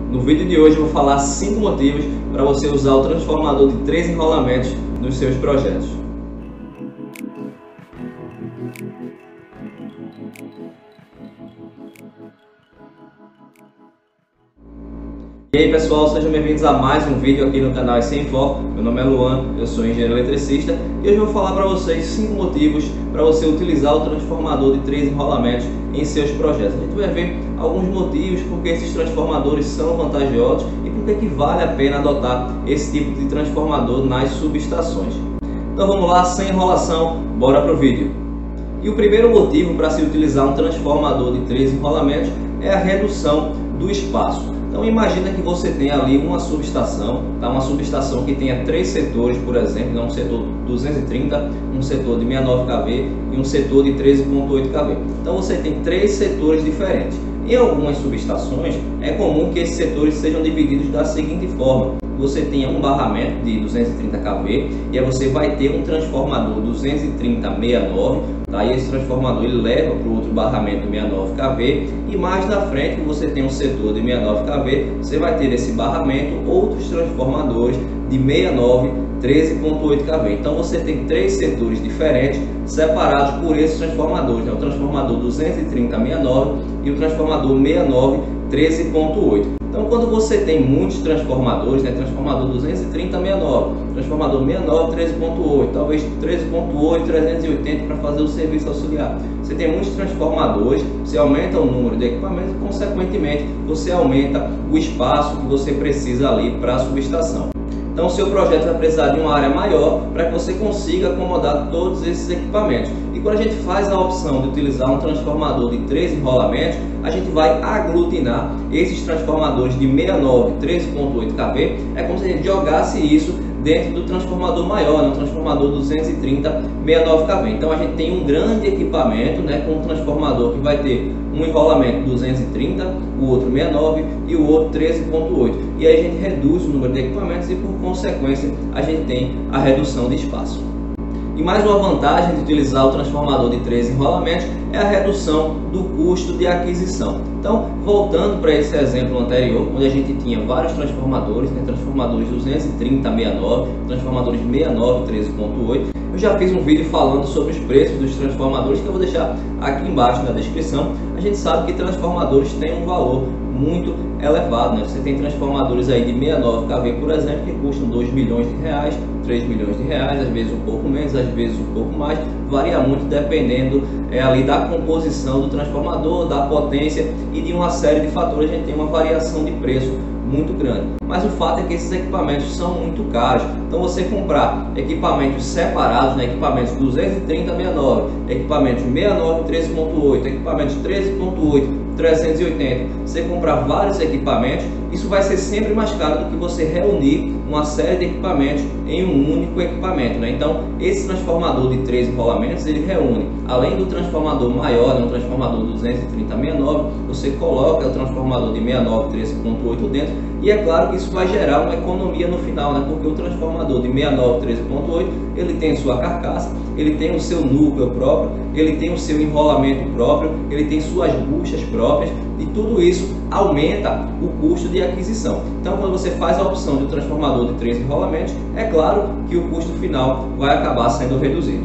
No vídeo de hoje eu vou falar 5 motivos para você usar o transformador de 3 enrolamentos nos seus projetos. E aí pessoal, sejam bem-vindos a mais um vídeo aqui no canal SC em Foco. Meu nome é Luan, eu sou engenheiro eletricista e hoje eu vou falar para vocês 5 motivos para você utilizar o transformador de 3 enrolamentos em seus projetos. A gente vai ver alguns motivos porque esses transformadores são vantajosos e por que vale a pena adotar esse tipo de transformador nas subestações. Então vamos lá, sem enrolação, bora para o vídeo. E o primeiro motivo para se utilizar um transformador de 3 enrolamentos é a redução do espaço. Então imagina que você tem ali uma subestação, tá? Uma subestação que tenha 3 setores, por exemplo, um setor 230, um setor de 69 kV e um setor de 13.8 kV. Então você tem 3 setores diferentes. Em algumas subestações é comum que esses setores sejam divididos da seguinte forma: você tenha um barramento de 230 kV e aí você vai ter um transformador 230/69, tá? E esse transformador ele leva para o outro barramento 69 kV e mais na frente você tem um setor de 69 kV, você vai ter esse barramento outros transformadores de 69, 13.8 kV. Então você tem 3 setores diferentes separados por esses transformadores, né? O transformador 230/69 e o transformador 69, 13.8. Então quando você tem muitos transformadores, né? Transformador 230/69, transformador 69, 13.8, talvez 13.8, 380 para fazer o serviço auxiliar. Você tem muitos transformadores, você aumenta o número de equipamentos e consequentemente você aumenta o espaço que você precisa ali para a subestação. Então o seu projeto vai precisar de uma área maior para que você consiga acomodar todos esses equipamentos. E quando a gente faz a opção de utilizar um transformador de 3 enrolamentos, a gente vai aglutinar esses transformadores de 69, 13.8 kV. É como se a gente jogasse isso dentro do transformador maior, no transformador 230/69 kV. Então a gente tem um grande equipamento, né, com um transformador que vai ter um enrolamento 230, o outro 69 e o outro 13.8. E aí a gente reduz o número de equipamentos e por consequência a gente tem a redução de espaço. E mais uma vantagem de utilizar o transformador de 3 enrolamentos é a redução do custo de aquisição. Então, voltando para esse exemplo anterior, onde a gente tinha vários transformadores, né, transformadores 230/69, transformadores 69, 13.8, eu já fiz um vídeo falando sobre os preços dos transformadores que eu vou deixar aqui embaixo na descrição. A gente sabe que transformadores têm um valor muito elevado, né? Você tem transformadores aí de 69 kV, por exemplo, que custam 2 milhões de reais, 3 milhões de reais, às vezes um pouco menos, às vezes um pouco mais, varia muito dependendo ali da composição do transformador, da potência e de uma série de fatores. A gente tem uma variação de preço muito grande, mas o fato é que esses equipamentos são muito caros. Então você comprar equipamentos separados, né, equipamentos 230/69, equipamentos 69, 13.8, equipamentos 13.8, 380, você comprar vários equipamentos, isso vai ser sempre mais caro do que você reunir uma série de equipamentos em um único equipamento, né? Então esse transformador de 3 enrolamentos ele reúne, além do transformador maior, né, um transformador 230/69, você coloca o transformador de 69, 13.8 dentro e é claro que isso vai gerar uma economia no final, né? Porque o transformador de 69, 13.8 ele tem sua carcaça, ele tem o seu núcleo próprio, ele tem o seu enrolamento próprio, ele tem suas buchas próprias e tudo isso aumenta o custo de aquisição. Então quando você faz a opção de um transformador de 3 enrolamentos, é claro que o custo final vai acabar sendo reduzido.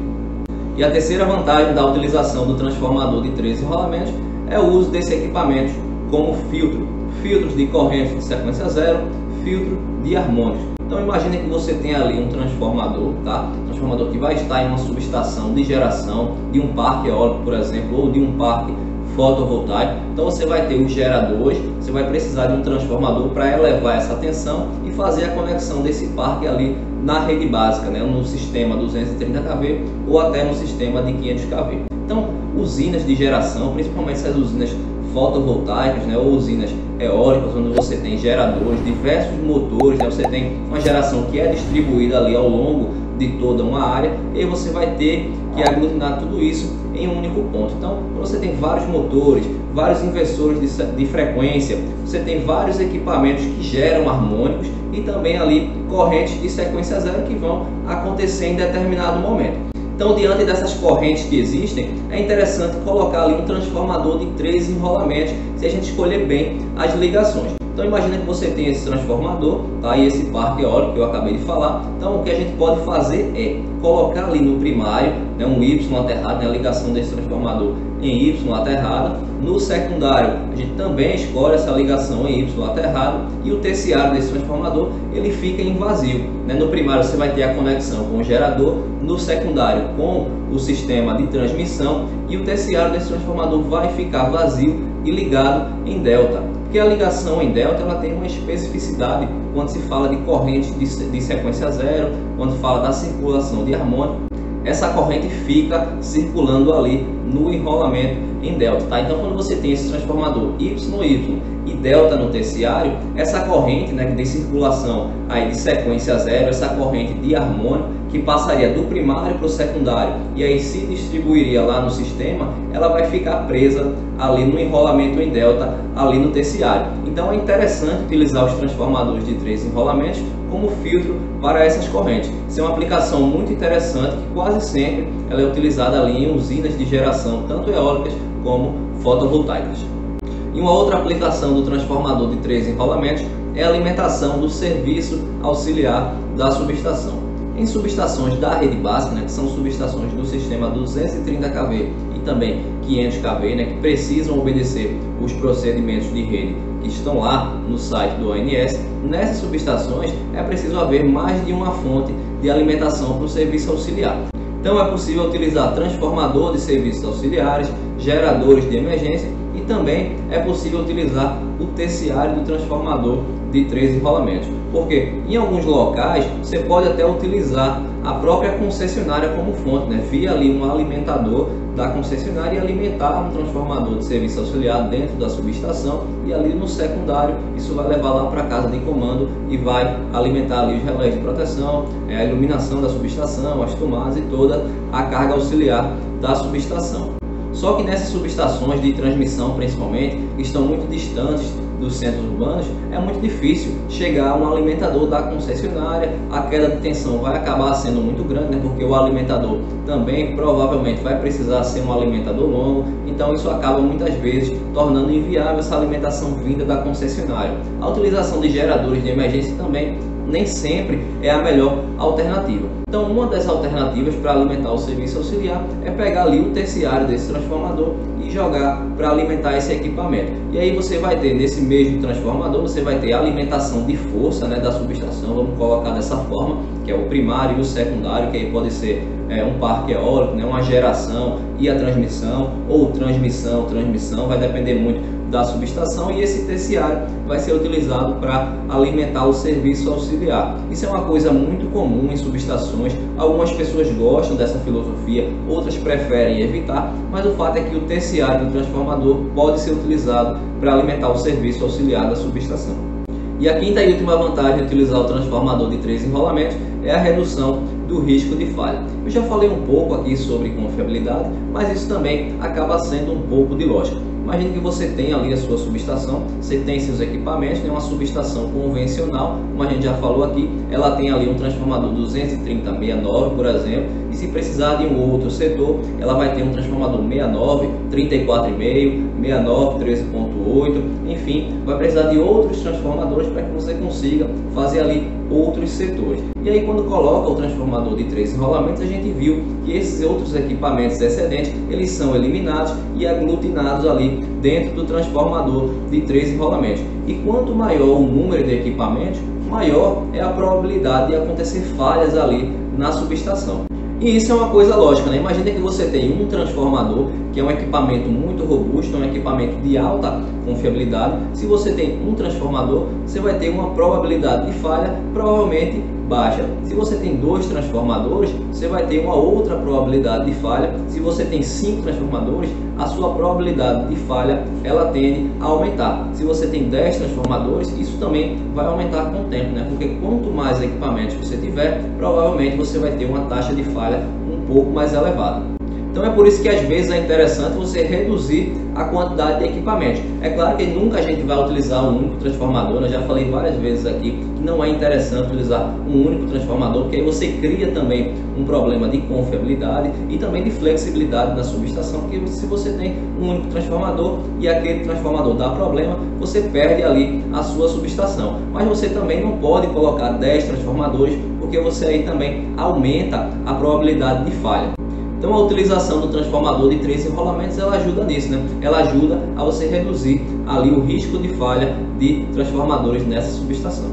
E a terceira vantagem da utilização do transformador de 3 enrolamentos é o uso desse equipamento como filtros de corrente de sequência zero, filtro de harmônicos. Então imagine que você tem ali um transformador, tá? Transformador que vai estar em uma subestação de geração de um parque eólico, por exemplo, ou de um parque fotovoltaico. Então você vai ter os geradores, você vai precisar de um transformador para elevar essa tensão e fazer a conexão desse parque ali na rede básica, né, no sistema 230 kV ou até no sistema de 500 kV. Então usinas de geração, principalmente essas usinas fotovoltaicas, né, ou usinas eólicas, onde você tem geradores, diversos motores, né, você tem uma geração que é distribuída ali ao longo de toda uma área e você vai ter que aglutinar tudo isso em um único ponto. Então você tem vários motores, vários inversores de frequência, você tem vários equipamentos que geram harmônicos e também ali correntes de sequência zero que vão acontecer em determinado momento. Então, diante dessas correntes que existem, é interessante colocar ali um transformador de 3 enrolamentos, se a gente escolher bem as ligações. Então imagina que você tem esse transformador, tá? E esse parque eólico que eu acabei de falar. Então o que a gente pode fazer é colocar ali no primário, né, um Y aterrado, né, a ligação desse transformador em Y aterrado. No secundário a gente também escolhe essa ligação em Y aterrado, e o terciário desse transformador ele fica em vazio, né? No primário você vai ter a conexão com o gerador, no secundário com o sistema de transmissão, e o terciário desse transformador vai ficar vazio e ligado em delta. Porque a ligação em delta ela tem uma especificidade quando se fala de corrente de sequência zero, quando fala da circulação de harmônico, essa corrente fica circulando ali no enrolamento em delta, tá? Então quando você tem esse transformador YY e delta no terciário, essa corrente, né, de circulação aí de sequência zero, essa corrente de harmônico que passaria do primário para o secundário e aí se distribuiria lá no sistema, ela vai ficar presa ali no enrolamento em delta, ali no terciário. Então é interessante utilizar os transformadores de 3 enrolamentos como filtro para essas correntes. Isso é uma aplicação muito interessante que quase sempre ela é utilizada ali em usinas de geração, tanto eólicas como fotovoltaicas. E uma outra aplicação do transformador de 3 enrolamentos é a alimentação do serviço auxiliar da subestação. Em subestações da rede básica, né, que são subestações do sistema 230 kV e também 500 kV, né, que precisam obedecer os procedimentos de rede que estão lá no site do ONS, nessas subestações é preciso haver mais de uma fonte de alimentação para o serviço auxiliar. Então é possível utilizar transformador de serviços auxiliares, geradores de emergência, e também é possível utilizar o terciário do transformador de 3 enrolamentos. Porque em alguns locais você pode até utilizar a própria concessionária como fonte, né? Via ali um alimentador da concessionária e alimentar um transformador de serviço auxiliar dentro da subestação, e ali no secundário isso vai levar lá para a casa de comando e vai alimentar ali os relés de proteção, a iluminação da subestação, as tomadas e toda a carga auxiliar da subestação. Só que nessas subestações de transmissão, principalmente, que estão muito distantes dos centros urbanos, é muito difícil chegar a um alimentador da concessionária. A queda de tensão vai acabar sendo muito grande, né? Porque o alimentador também provavelmente vai precisar ser um alimentador longo, então isso acaba muitas vezes tornando inviável essa alimentação vinda da concessionária. A utilização de geradores de emergência também nem sempre é a melhor alternativa. Então uma das alternativas para alimentar o serviço auxiliar é pegar ali o terciário desse transformador e jogar para alimentar esse equipamento. E aí você vai ter nesse mesmo transformador, você vai ter a alimentação de força, né, da subestação, vamos colocar dessa forma, que é o primário e o secundário, que aí pode ser um parque eólico, né, uma geração e a transmissão, ou transmissão, vai depender muito da subestação, e esse terciário vai ser utilizado para alimentar o serviço auxiliar. Isso é uma coisa muito comum em subestações, algumas pessoas gostam dessa filosofia, outras preferem evitar, mas o fato é que o terciário do transformador pode ser utilizado para alimentar o serviço auxiliar da subestação. E a quinta e última vantagem de utilizar o transformador de 3 enrolamentos é a redução do risco de falha. Eu já falei um pouco aqui sobre confiabilidade, mas isso também acaba sendo um pouco de lógica. Imagine que você tem ali a sua subestação, você tem seus equipamentos, né, uma subestação convencional, como a gente já falou aqui, ela tem ali um transformador 230/69, por exemplo, e se precisar de um outro setor, ela vai ter um transformador 69, 34,5, 69, 13,8, enfim, vai precisar de outros transformadores para que você consiga fazer ali outros setores. E aí quando coloca o transformador de 3 enrolamentos, a gente viu que esses outros equipamentos excedentes, eles são eliminados e aglutinados ali dentro do transformador de 3 enrolamentos. E quanto maior o número de equipamentos, maior é a probabilidade de acontecer falhas ali na subestação. E isso é uma coisa lógica, né? Imagina que você tem um transformador, que é um equipamento muito robusto, um equipamento de alta confiabilidade. Se você tem um transformador, você vai ter uma probabilidade de falha provavelmente baixa. Se você tem 2 transformadores, você vai ter uma outra probabilidade de falha. Se você tem 5 transformadores, a sua probabilidade de falha ela tende a aumentar. Se você tem 10 transformadores, isso também vai aumentar com o tempo, né? Porque quanto mais equipamentos você tiver, provavelmente você vai ter uma taxa de falha um pouco mais elevada. Então é por isso que às vezes é interessante você reduzir a quantidade de equipamentos. É claro que nunca a gente vai utilizar um único transformador, eu já falei várias vezes aqui que não é interessante utilizar um único transformador, porque aí você cria também um problema de confiabilidade e também de flexibilidade na subestação, porque se você tem um único transformador e aquele transformador dá problema, você perde ali a sua subestação. Mas você também não pode colocar 10 transformadores, porque você aí também aumenta a probabilidade de falha. Então a utilização do transformador de 3 enrolamentos, ela ajuda nisso, né? Ela ajuda a você reduzir ali o risco de falha de transformadores nessa subestação.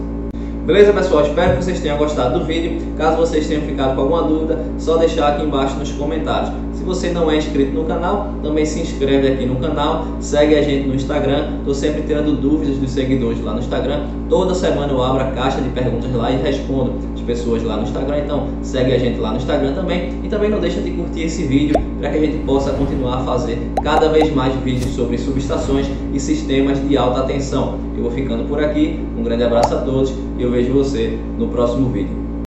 Beleza, pessoal? Espero que vocês tenham gostado do vídeo. Caso vocês tenham ficado com alguma dúvida, só deixar aqui embaixo nos comentários. Se você não é inscrito no canal, também se inscreve aqui no canal, segue a gente no Instagram. Estou sempre tirando dúvidas dos seguidores lá no Instagram. Toda semana eu abro a caixa de perguntas lá e respondo as pessoas lá no Instagram. Então segue a gente lá no Instagram também. E também não deixa de curtir esse vídeo para que a gente possa continuar a fazer cada vez mais vídeos sobre subestações e sistemas de alta tensão. Eu vou ficando por aqui. Um grande abraço a todos e eu vejo você no próximo vídeo.